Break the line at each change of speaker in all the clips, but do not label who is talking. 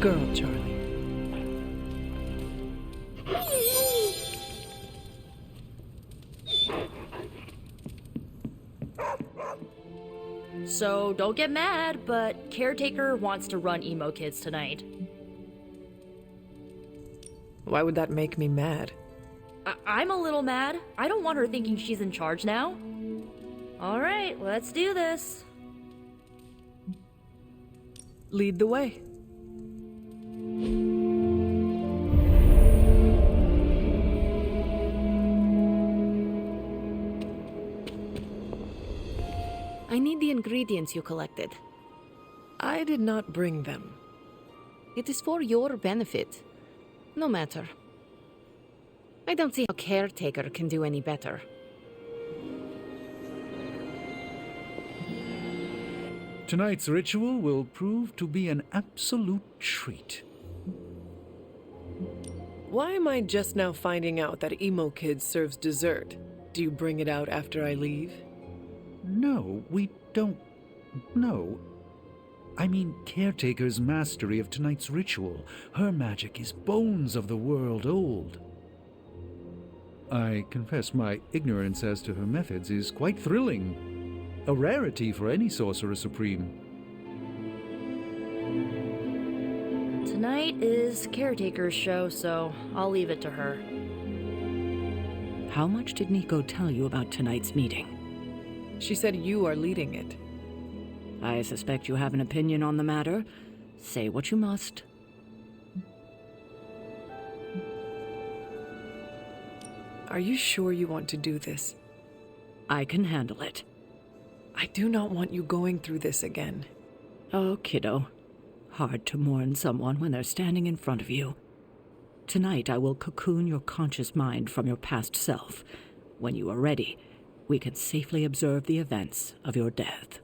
girl, Charlie.
So don't get mad, but Caretaker wants to run Emo Kids tonight.
Why would that make me mad?
I'm a little mad. I don't want her thinking she's in charge now. Alright, let's do this.
Lead the way.
I need the ingredients you collected.
I did not bring them.
It is for your benefit. No matter. I don't see how Caretaker can do any better.
Tonight's ritual will prove to be an absolute treat.
Why am I just now finding out that Emo Kids serves dessert? Do you bring it out after I leave?
No, we don't. No. I mean, Caretaker's mastery of tonight's ritual. Her magic is bones of the world old. I confess my ignorance as to her methods is quite thrilling. A rarity for any Sorcerer Supreme.
Tonight is Caretaker's show, so I'll leave it to her.
How much did Nico tell you about tonight's meeting?
She said you are leading it.
I suspect you have an opinion on the matter. Say what you must.
Are you sure you want to do this?
I can handle it.
I do not want you going through this again.
Oh, kiddo. Hard to mourn someone when they're standing in front of you. Tonight I will cocoon your conscious mind from your past self. When you are ready, we can safely observe the events of your death.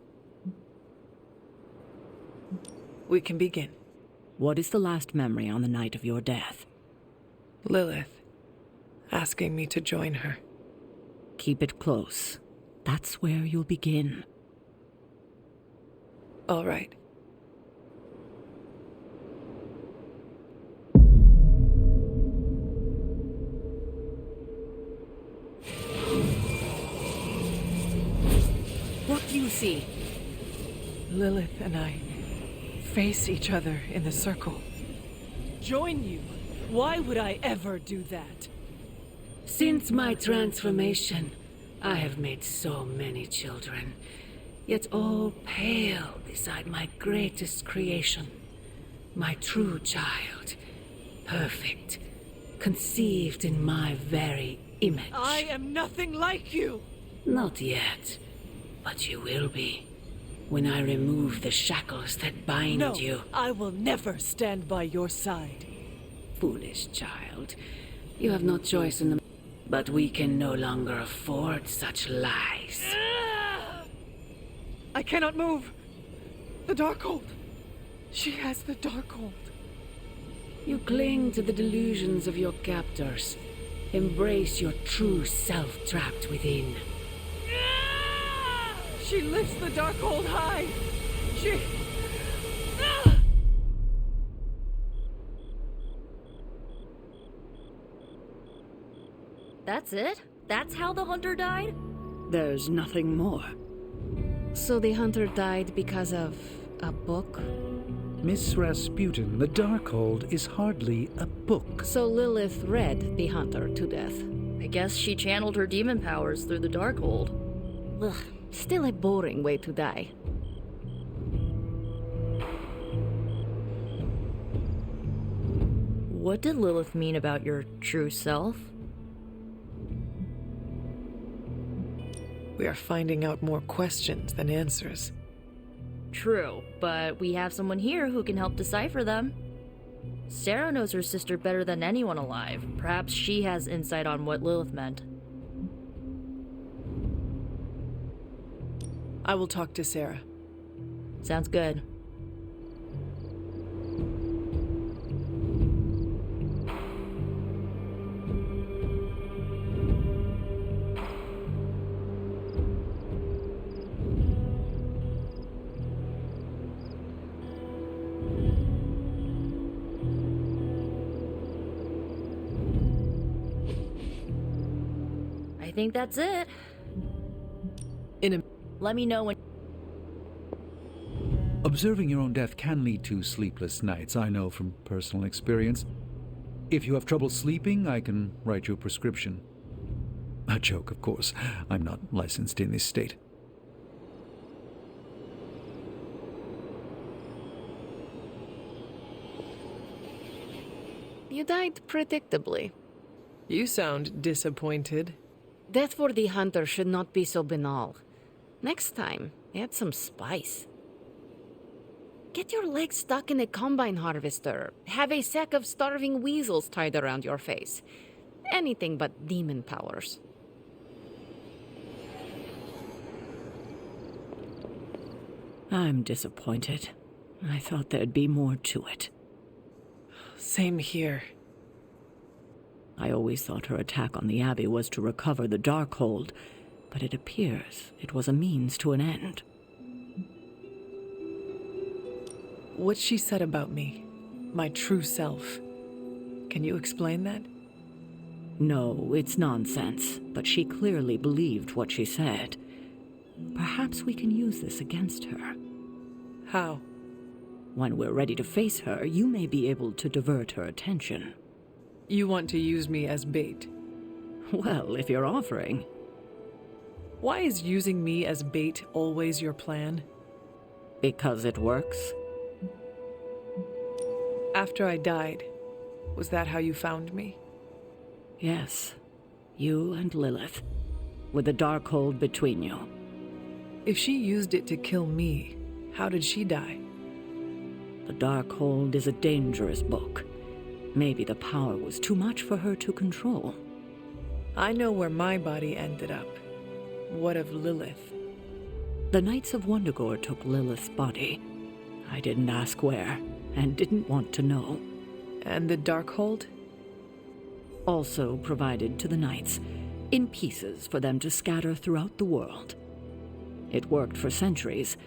We can begin.
What is the last memory on the night of your death?
Lilith, asking me to join her.
Keep it close. That's where you'll begin.
All right.
What do you see?
Lilith and I face each other in the circle.
Join you? Why would I ever do that?
Since my transformation, I have made so many children, yet all pale beside my greatest creation. My true child, perfect, conceived in my very image.
I am nothing like you!
Not yet, but you will be. When I remove the shackles that bind
No,
you.
I will never stand by your side.
Foolish child. You have no choice in the... But we can no longer afford such lies.
I cannot move. The Darkhold. She has the Darkhold.
You cling to the delusions of your captors. Embrace your true self trapped within.
She lifts the Darkhold high. She...
That's it? That's how the hunter died?
There's nothing more.
So the hunter died because of a book?
Miss Rasputin, the Darkhold is hardly a book.
So Lilith read the hunter to death.
I guess she channeled her demon powers through the Darkhold.
Ugh, still a boring way to die.
What did Lilith mean about your true self?
We are finding out more questions than answers.
True, but we have someone here who can help decipher them. Sarah knows her sister better than anyone alive. Perhaps she has insight on what Lilith meant.
I will talk to Sarah.
Sounds good. think that's it. Let me know when...
Observing your own death can lead to sleepless nights, I know from personal experience. If you have trouble sleeping, I can write you a prescription. A joke, of course. I'm not licensed in this state.
You died predictably.
You sound disappointed.
Death for the hunter should not be so banal. Next time, add some spice. Get your legs stuck in a combine harvester. Have a sack of starving weasels tied around your face. Anything but demon powers.
I'm disappointed. I thought there'd be more to it.
Same here.
I always thought her attack on the Abbey was to recover the Darkhold, but it appears it was a means to an end.
What she said about me, my true self. Can you explain that?
No, it's nonsense, but she clearly believed what she said. Perhaps we can use this against her.
How?
When we're ready to face her, you may be able to divert her attention.
You want to use me as bait.
Well, if you're offering.
Why is using me as bait always your plan?
Because it works.
After I died, was that how you found me?
Yes. You and Lilith. With the Darkhold between you.
If she used it to kill me, how did she die?
The Darkhold is a dangerous book. Maybe the power was too much for her to control.
I know where my body ended up. What of Lilith?
The Knights of Wundagore took Lilith's body. I didn't ask where, and didn't want to know.
And the Darkhold?
Also provided to the Knights, in pieces for them to scatter throughout the world. It worked for centuries,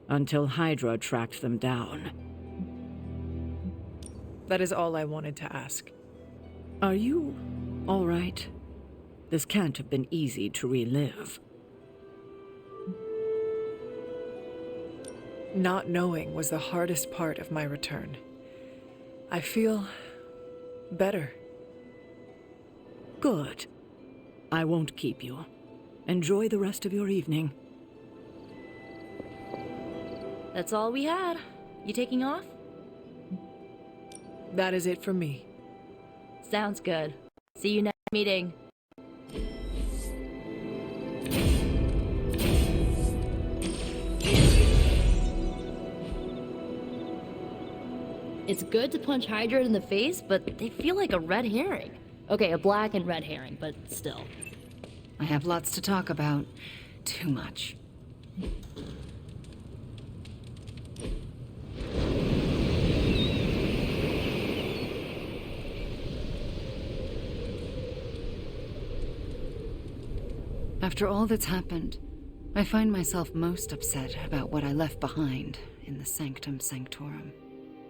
until Hydra tracked them down.
That is all I wanted to ask.
Are you all right? This can't have been easy to relive.
Not knowing was the hardest part of my return. I feel better.
Good. I won't keep you. Enjoy the rest of your evening.
That's all we had. You taking off?
That is it for me.
Sounds good. See you next meeting. It's good to punch Hydra in the face, but they feel like a red herring. Okay, a black and red herring, but still.
I have lots to talk about. Too much. After all that's happened, I find myself most upset about what I left behind in the Sanctum Sanctorum.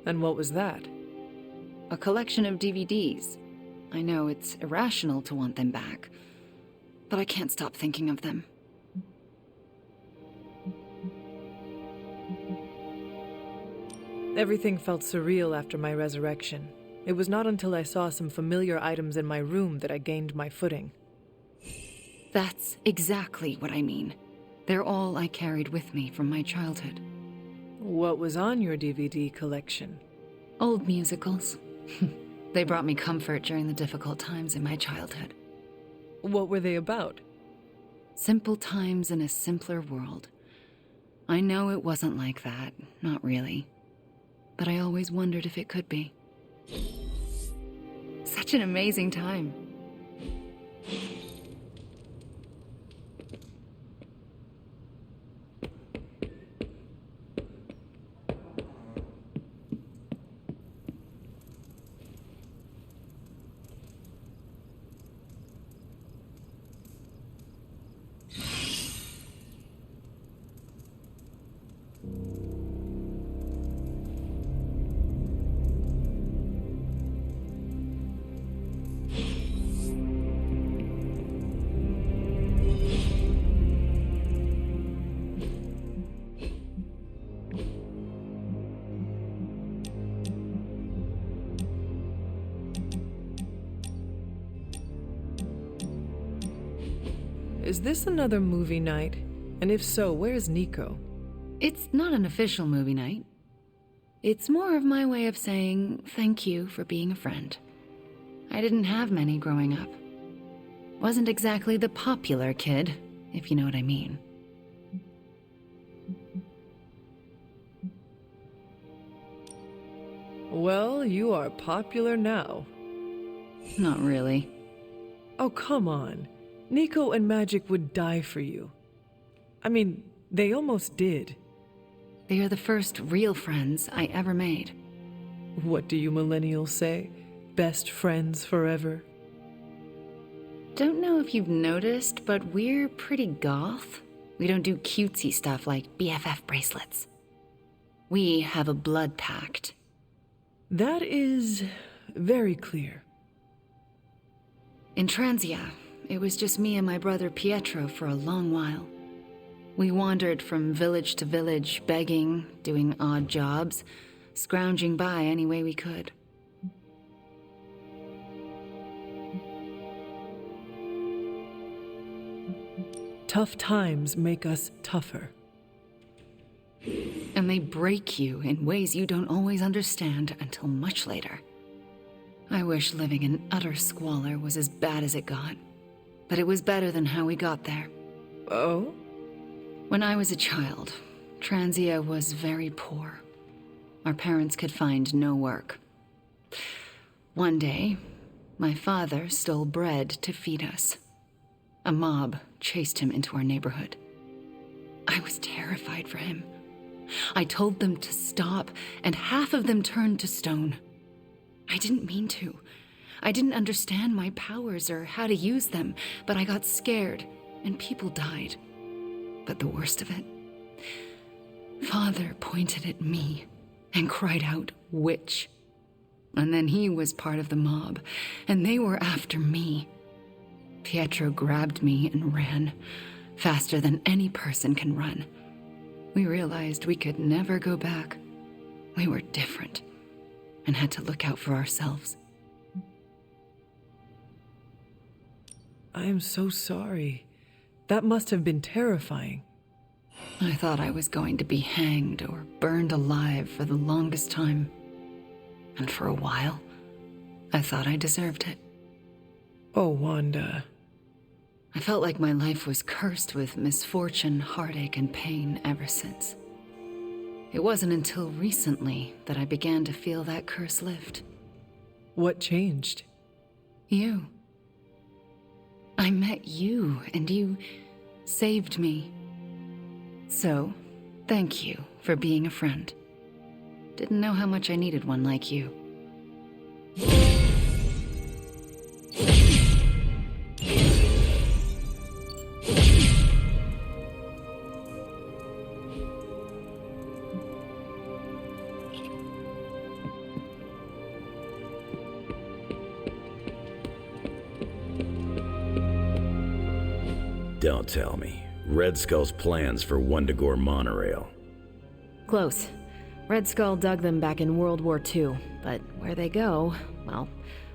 And what was that?
A collection of DVDs. I know it's irrational to want them back, but I can't stop thinking of them.
Everything felt surreal after my resurrection. It was not until I saw some familiar items in my room that I gained my footing.
That's exactly what I mean. They're all I carried with me from my childhood.
What was on your DVD collection?
Old musicals. They brought me comfort during the difficult times in my childhood.
What were they about?
Simple times in a simpler world. I know it wasn't like that, not really. But I always wondered if it could be. Such an amazing time.
is this another movie night? And if so, where's Nico?
It's not an official movie night. It's more of my way of saying thank you for being a friend. I didn't have many growing up. Wasn't exactly the popular kid, if you know what I mean.
Well, you are popular now.
Not really.
Oh, come on. Nico and Magic would die for you. I mean, they almost did.
They are the first real friends I ever made.
What do you millennials say? Best friends forever?
Don't know if you've noticed, but we're pretty goth. We don't do cutesy stuff like BFF bracelets. We have a blood pact.
That is very clear.
In Transia, it was just me and my brother Pietro for a long while. We wandered from village to village, begging, doing odd jobs, scrounging by any way we could.
Tough times make us tougher.
And they break you in ways you don't always understand until much later. I wish living in utter squalor was as bad as it got, but it was better than how we got there.
Oh?
When I was a child, Transia was very poor. Our parents could find no work. One day, my father stole bread to feed us. A mob chased him into our neighborhood. I was terrified for him. I told them to stop, and half of them turned to stone. I didn't mean to. I didn't understand my powers or how to use them, but I got scared, and people died. But the worst of it, Father pointed at me and cried out, "Witch." And then he was part of the mob, and they were after me. Pietro grabbed me and ran, faster than any person can run. We realized we could never go back. We were different, and had to look out for ourselves.
I am so sorry. That must have been terrifying.
I thought I was going to be hanged or burned alive for the longest time. And for a while, I thought I deserved it.
Oh, Wanda.
I felt like my life was cursed with misfortune, heartache, and pain ever since. It wasn't until recently that I began to feel that curse lift.
What changed?
You. I met you, and you saved me. So, thank you for being a friend. Didn't know how much I needed one like you.
Don't tell me. Red Skull's plans for Wundagore monorail.
Close. Red Skull dug them back in World War II, but where they go, well,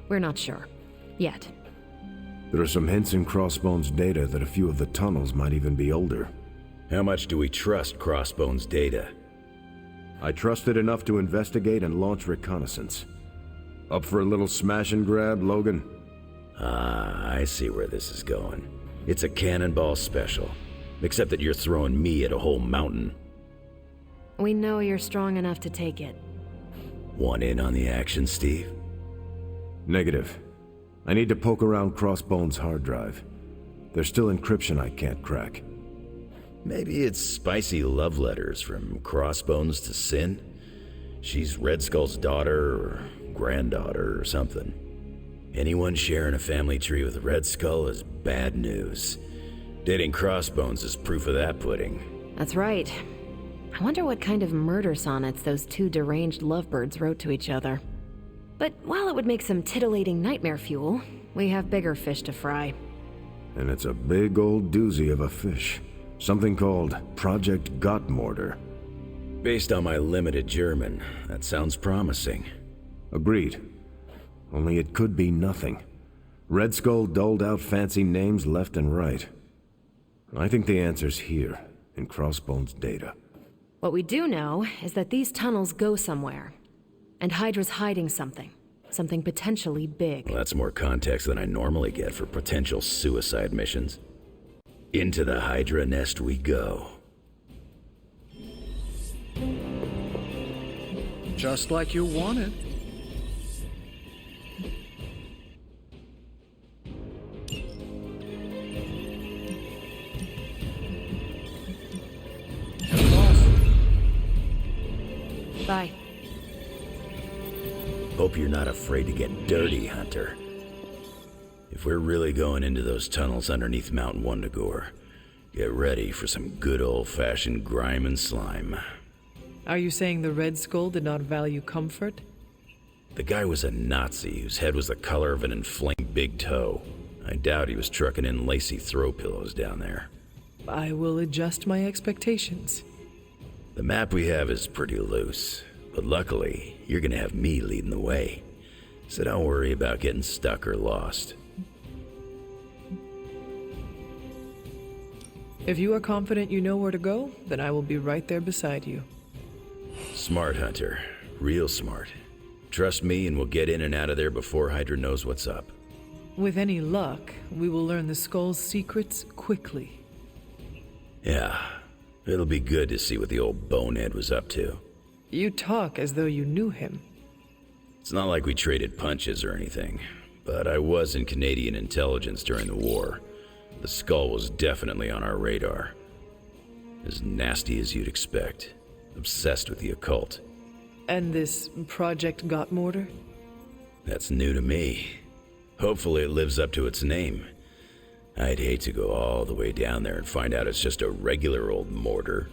we're not sure. Yet.
There are some hints in Crossbone's data that a few of the tunnels might even be older.
How much do we trust Crossbone's data?
I trust it enough to investigate and launch reconnaissance. Up for a little smash and grab, Logan?
Ah, I see where this is going. It's a cannonball special. Except that you're throwing me at a whole mountain.
We know you're strong enough to take it.
Want in on the action, Steve?
Negative. I need to poke around Crossbone's hard drive. There's still encryption I can't crack.
Maybe it's spicy love letters from Crossbones to Sin? She's Red Skull's daughter or granddaughter or something. Anyone sharing a family tree with Red Skull is bad news. Dating Crossbones is proof of that pudding.
That's right. I wonder what kind of murder sonnets those two deranged lovebirds wrote to each other. But while it would make some titillating nightmare fuel, we have bigger fish to fry.
And it's a big old doozy of a fish. Something called Project Gottmortar.
Based on my limited German, that sounds promising.
Agreed. Only it could be nothing. Red Skull doled out fancy names left and right. I think the answer's here, in Crossbone's data.
What we do know is that these tunnels go somewhere. And Hydra's hiding something. Something potentially big.
Well, that's more context than I normally get for potential suicide missions. Into the Hydra nest we go.
Just like you wanted.
Bye.
Hope you're not afraid to get dirty, Hunter. If we're really going into those tunnels underneath Mount Wundagore, get ready for some good old-fashioned grime and slime.
Are you saying the Red Skull did not value comfort?
The guy was a Nazi whose head was the color of an inflamed big toe. I doubt he was trucking in lacy throw pillows down there.
I will adjust my expectations.
The map we have is pretty loose, but luckily, you're gonna have me leading the way. So don't worry about getting stuck or lost.
If you are confident you know where to go, then I will be right there beside you.
Smart, Hunter. Real smart. Trust me and we'll get in and out of there before Hydra knows what's up.
With any luck, we will learn the Skull's secrets quickly.
Yeah, it'll be good to see what the old bonehead was up to.
You talk as though you knew him.
It's not like we traded punches or anything, but I was in Canadian intelligence during the war. The Skull was definitely on our radar. As nasty as you'd expect. Obsessed with the occult.
And this Project Gottmortar?
That's new to me. Hopefully it lives up to its name. I'd hate to go all the way down there and find out it's just a regular old mortar.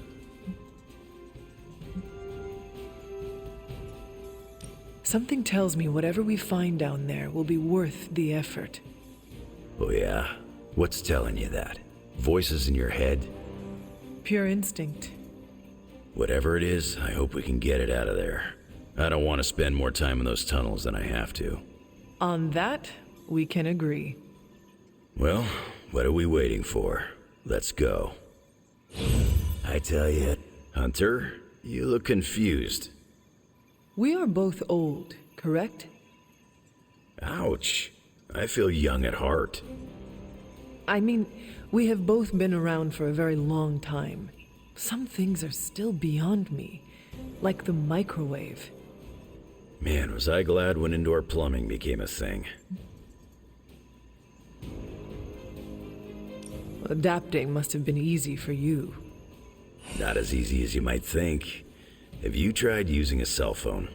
Something tells me whatever we find down there will be worth the effort.
Oh yeah? What's telling you that? Voices in your head?
Pure instinct.
Whatever it is, I hope we can get it out of there. I don't want to spend more time in those tunnels than I have to.
On that, we can agree.
Well, what are we waiting for? Let's go. I tell you, Hunter, you look confused.
We are both old, correct?
Ouch. I feel young at heart.
I mean, we have both been around for a very long time. Some things are still beyond me, like the microwave.
Man, was I glad when indoor plumbing became a thing.
Adapting must have been easy for you.
Not as easy as you might think. Have you tried using a cell phone?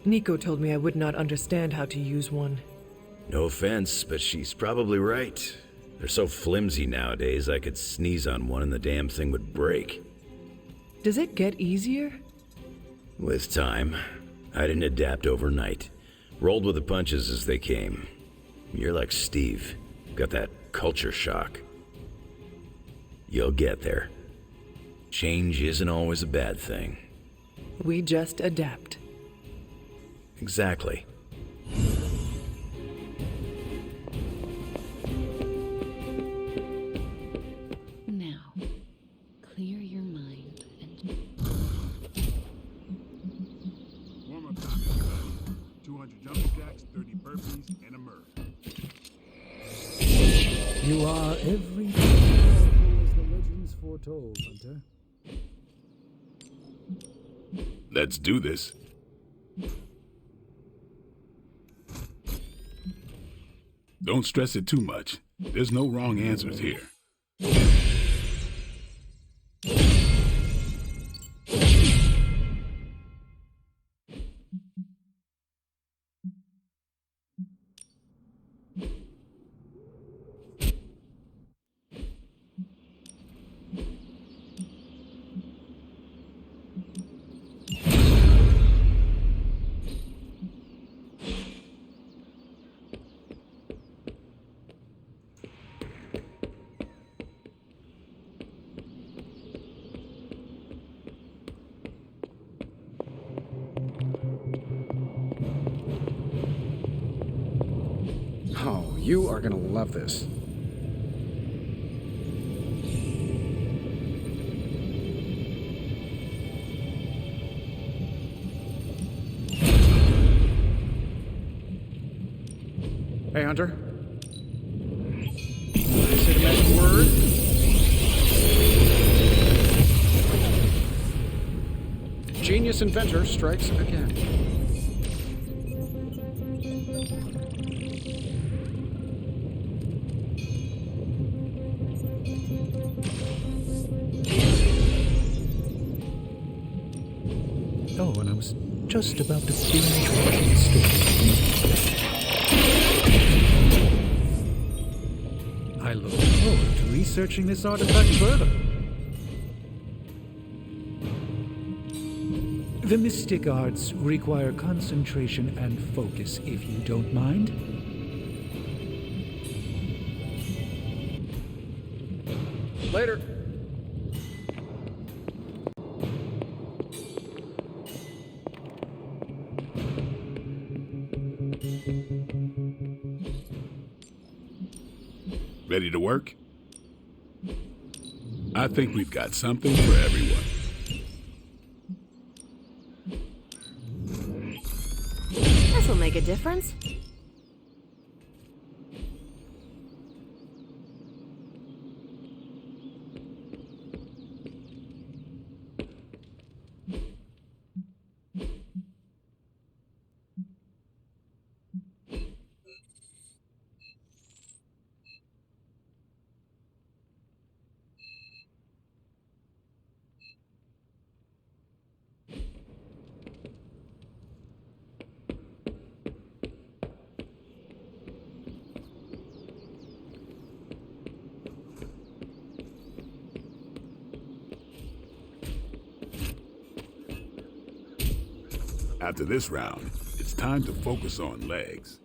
Nico told me I would not understand how to use one.
No offense, but she's probably right. They're so flimsy nowadays, I could sneeze on one and the damn thing would break.
Does it get easier?
With time. I didn't adapt overnight. Rolled with the punches as they came. You're like Steve. Got that culture shock. You'll get there. Change isn't always a bad thing.
We just adapt.
Exactly.
Now, clear your mind and...
Warm-up time, everybody. 200 jumping jacks, 30 burpees, and a murder.
You are every bit as powerful as the legends foretold, Hunter.
Let's do this. Don't stress it too much. There's no wrong answers here.
Oh, you are gonna love this.
Hey, Hunter. Say the magic word. Genius inventor strikes again. Oh, and I was just about to binge watch the story. I look forward to researching this artifact further. The mystic arts require concentration and focus, if you don't mind. Later.
Ready to work? I think we've got something for everyone.
This'll make a difference.
After this round, it's time to focus on legs.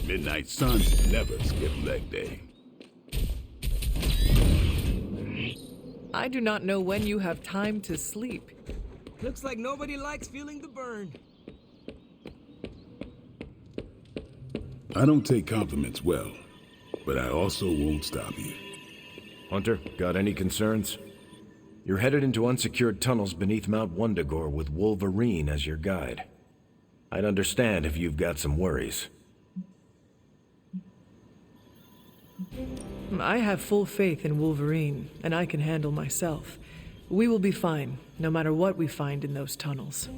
Midnight Suns never skip leg day.
I do not know when you have time to sleep.
Looks like nobody likes feeling the burn.
I don't take compliments well, but I also won't stop you.
Hunter, got any concerns? You're headed into unsecured tunnels beneath Mount Wundagore with Wolverine as your guide. I'd understand if you've got some worries.
I have full faith in Wolverine, and I can handle myself. We will be fine, no matter what we find in those tunnels.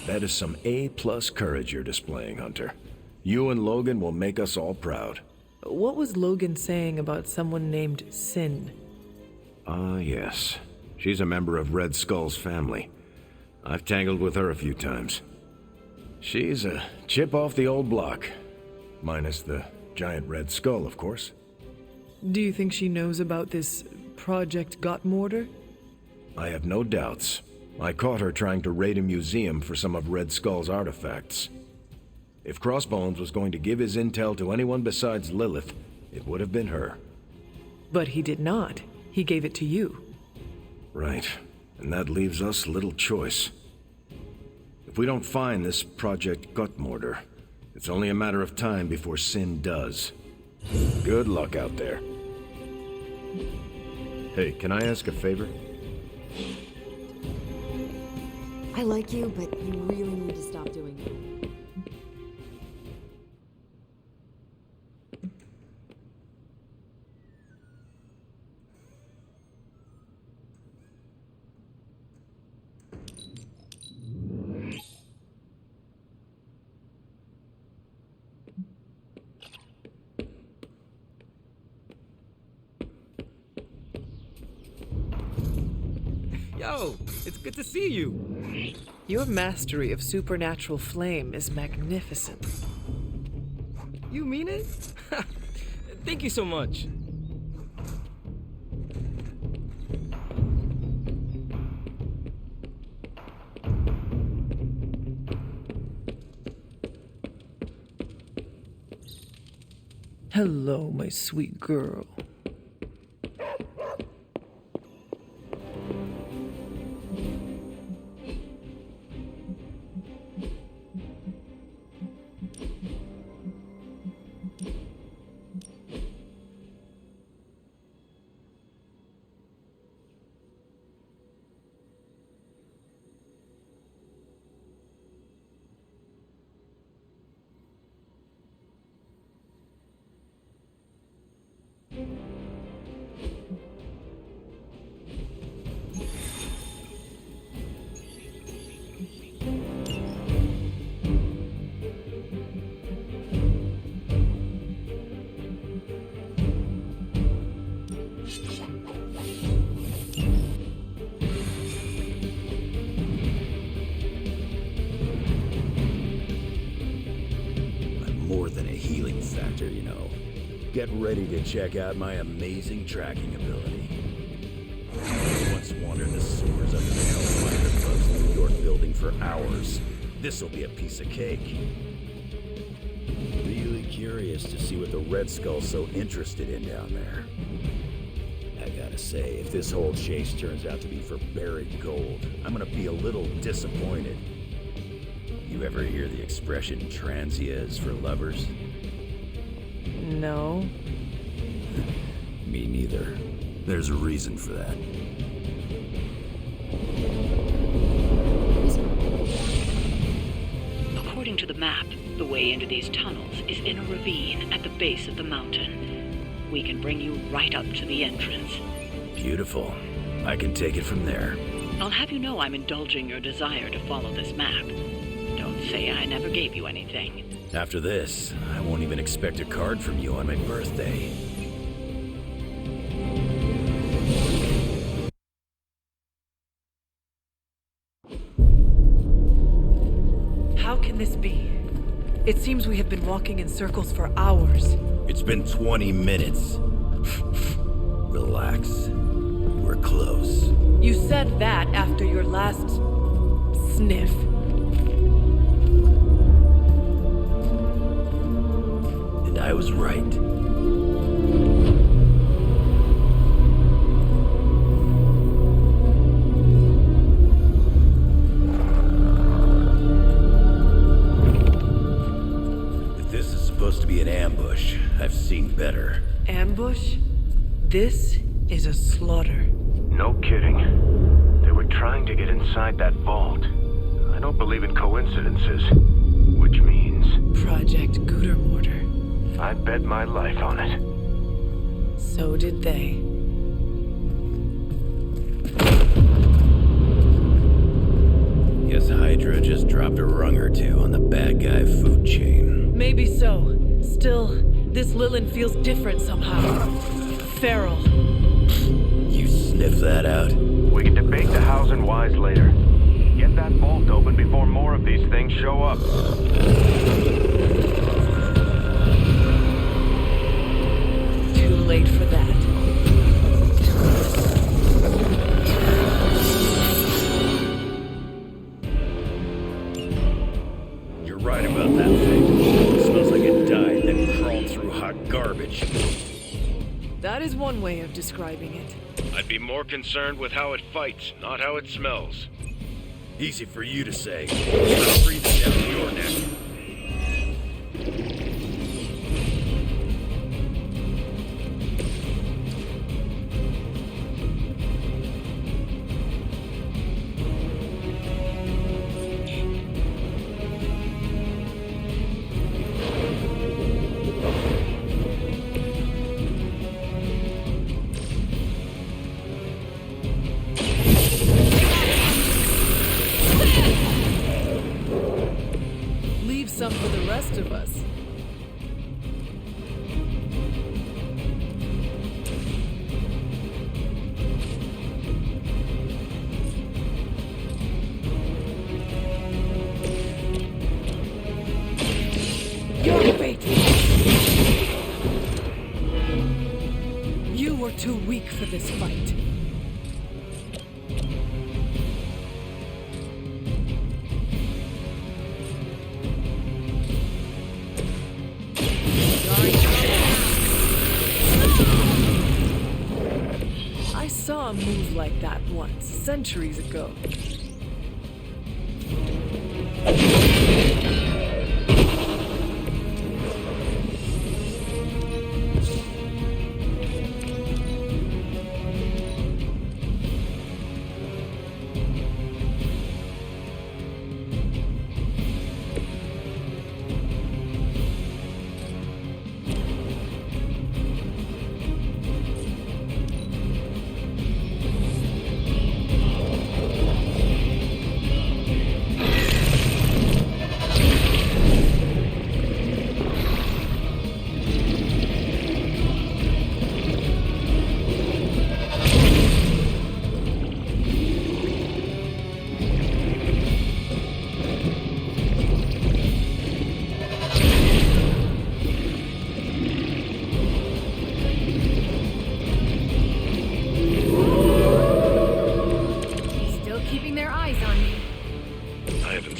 That is some A-plus courage you're displaying, Hunter. You and Logan will make us all proud.
What was Logan saying about someone named Sin?
Ah, yes. She's a member of Red Skull's family. I've tangled with her a few times. She's a chip off the old block. Minus the giant red skull, of course.
Do you think she knows about this Project Gottmortar?
I have no doubts. I caught her trying to raid a museum for some of Red Skull's artifacts. If Crossbones was going to give his intel to anyone besides Lilith, it would have been her.
But he did not. He gave it to you.
Right. And that leaves us little choice. If we don't find this Project Gottmortar, it's only a matter of time before Sin does. Good luck out there. Hey, can I ask a favor?
I like you, but you really need to stop doing it.
Yo, it's good to see you.
Your mastery of supernatural flame is magnificent.
You mean it? Thank you so much.
Hello, my sweet girl.
Get ready to check out my amazing tracking ability. I once wandered the sewers under the Hellfire Club's New York building for hours. This'll be a piece of cake. Really curious to see what the Red Skull's so interested in down there. I gotta say, if this whole chase turns out to be for buried gold, I'm gonna be a little disappointed. You ever hear the expression transia is for lovers?
No.
Me neither. There's a reason for that.
According to the map, the way into these tunnels is in a ravine at the base of the mountain. We can bring you right up to the entrance.
Beautiful. I can take it from there.
I'll have you know I'm indulging your desire to follow this map. Don't say I never gave you anything.
After this, I won't even expect a card from you on my birthday.
How can this be? It seems we have been walking in circles for hours.
It's been 20 minutes. Relax. We're close.
You said that after your last sniff.
And I was right. If this is supposed to be an ambush, I've seen better.
Ambush? This is a slaughter.
No kidding. They were trying to get inside that vault. I don't believe in coincidences. Which means...
Project Gutermortar.
I bet my life on it.
So did they.
Guess Hydra just dropped a rung or two on the bad guy food chain.
Maybe so. Still, this Lilin feels different somehow. Feral.
You sniff that out?
We can debate the hows and whys later. Get that vault open before more of these things show up.
Too late for that.
You're right about that thing. It smells like it died, then crawled through hot garbage.
That is one way of describing it.
I'd be more concerned with how it fights, not how it smells.
Easy for you to say. Stop breathing down your neck.
Leave some for the rest of us. Your fate. You were too weak for this fight. I saw a move like that once, centuries ago.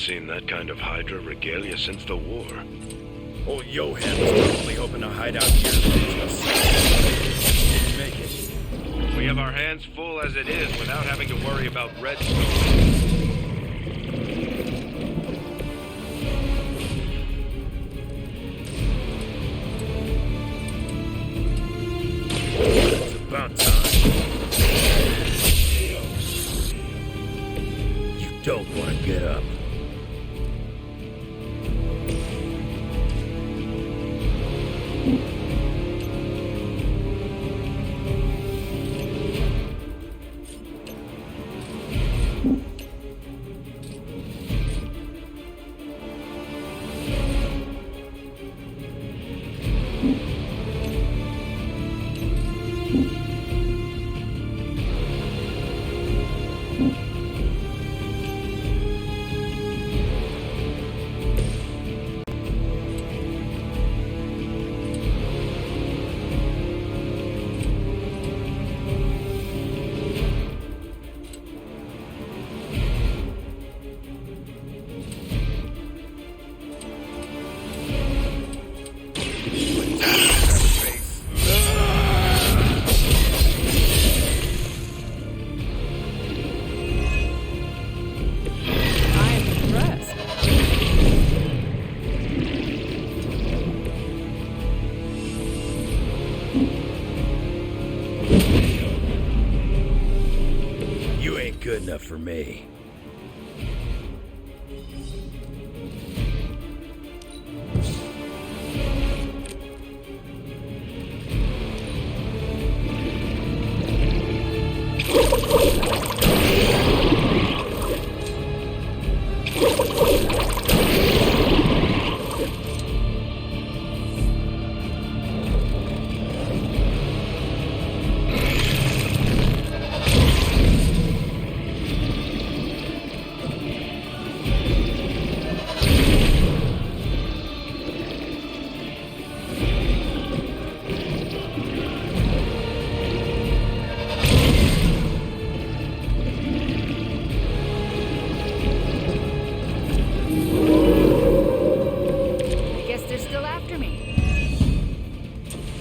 seen that kind of Hydra regalia since the war.
Old Johan was probably hoping to hide out here until didn't make it.
We have our hands full as it is without having to worry about Red Skull.
About time. You don't want to get up. Good enough for me.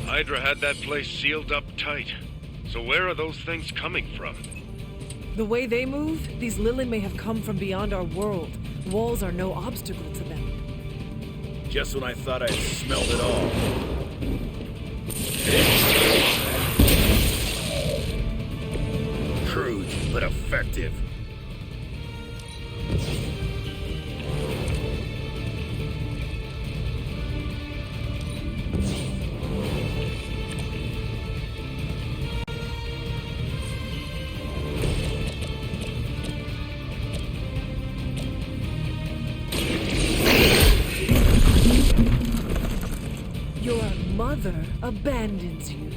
Hydra had that place sealed up tight. So where are those things coming from?
The way they move, these Lilin may have come from beyond our world. Walls are no obstacle to them.
Just when I thought I'd smelled it all. Crude, but effective.
Your mother abandons you.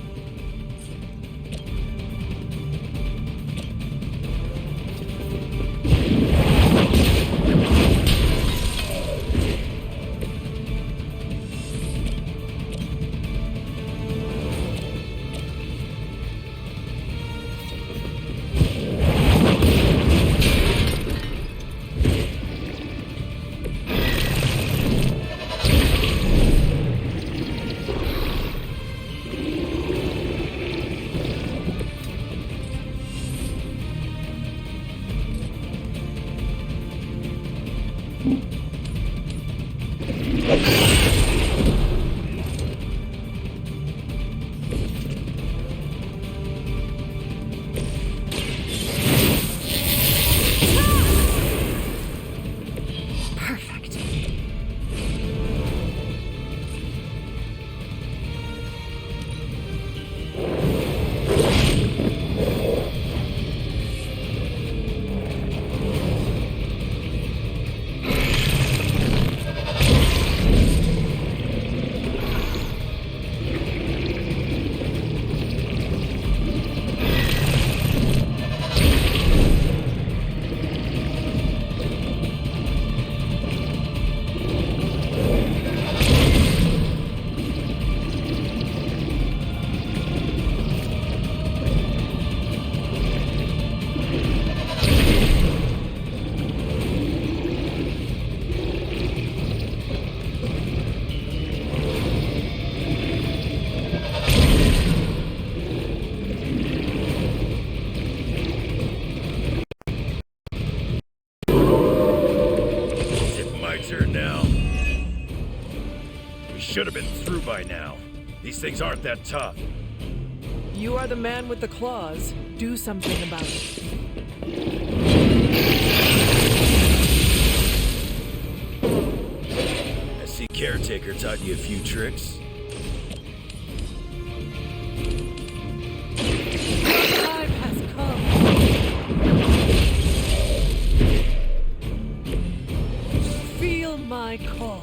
should have been through by now. These things aren't that tough.
You are the man with the claws. Do something about it.
I see Caretaker taught you a few tricks.
Time has come. Feel my call.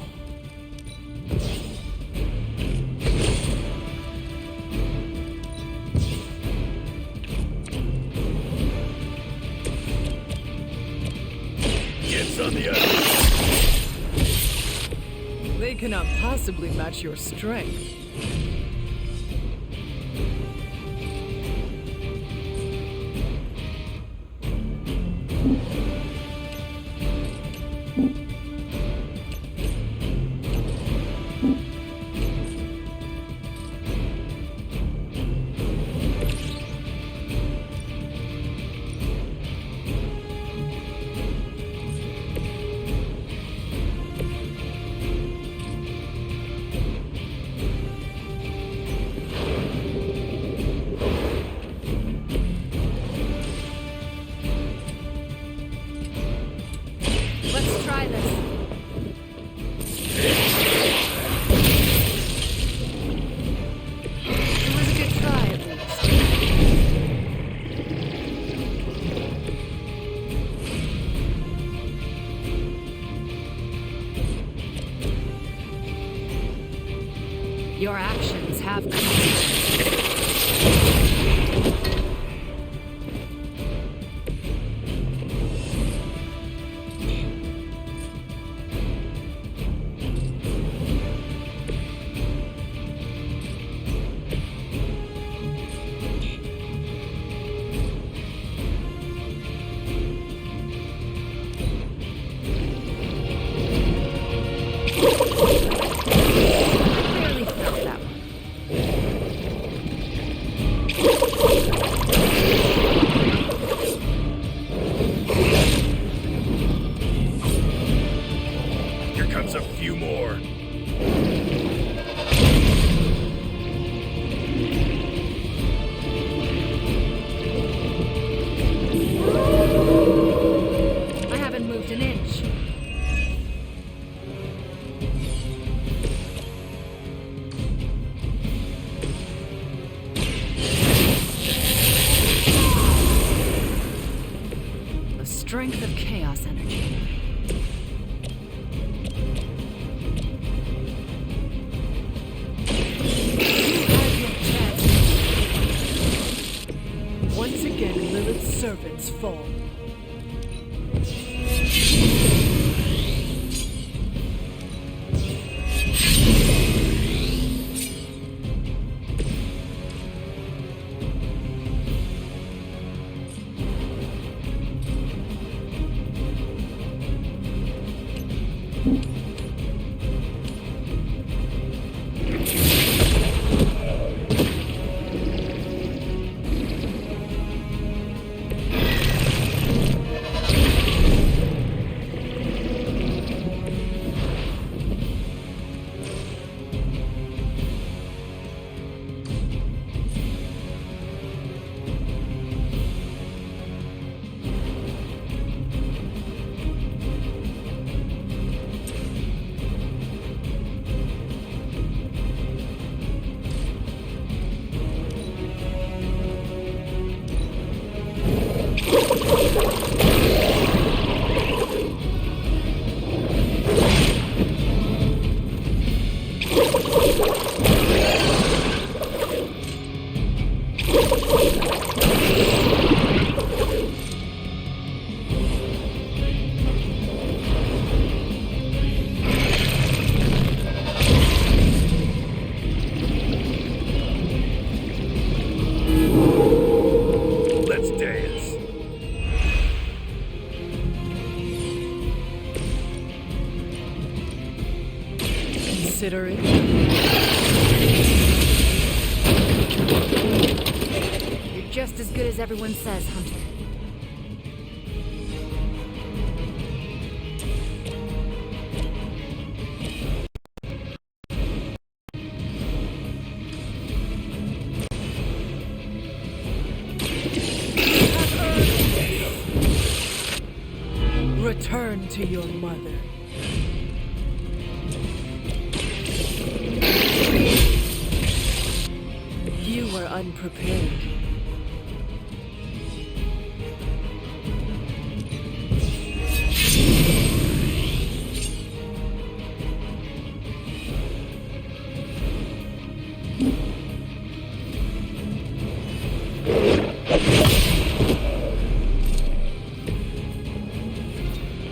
Gets on the other.
They cannot possibly match your strength.
Let's try this. It was a good try, at least. Your actions have consequences. Barely felt that one.
Here comes a few more.
I haven't moved an inch. The strength of chaos energy.
Once again, Lilith's servants fall.
Let's dance.
Consider it.
You're just as good as everyone says, Hunter.
Return to your mother. You were unprepared.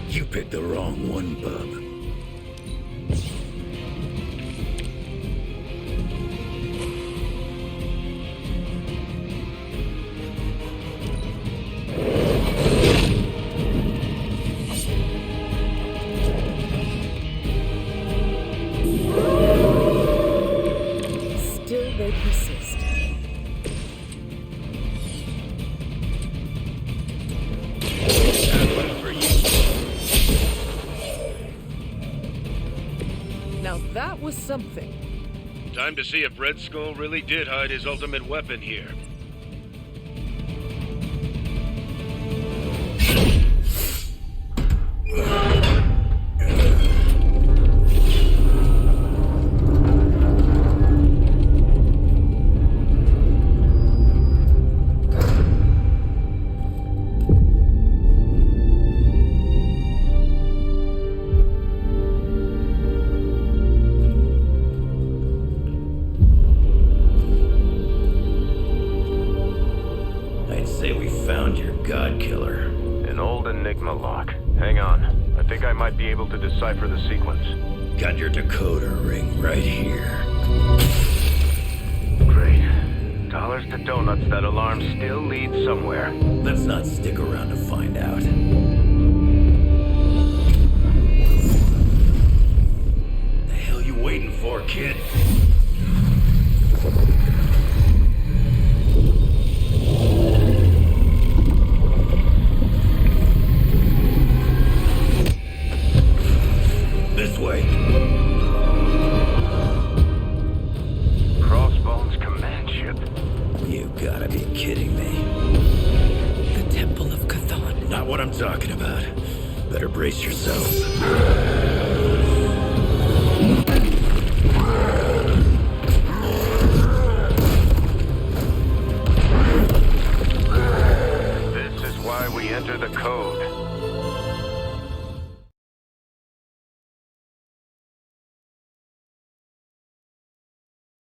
You picked the wrong one, bub.
Still they persist. Now that was something.
Time to see if Red Skull really did hide his ultimate weapon here.
I'd say we found your god killer.
An old Enigma lock. Hang on. I think I might be able to decipher the sequence.
Got your decoder ring right here.
Great. Dollars to donuts, that alarm still leads somewhere.
Let's not stick around to find out. The hell you waiting for, kid? This way.
Crossbones command ship.
You gotta be kidding me.
The Temple of Chthon.
Not what I'm talking about. Better brace yourself.
This is why we enter the code.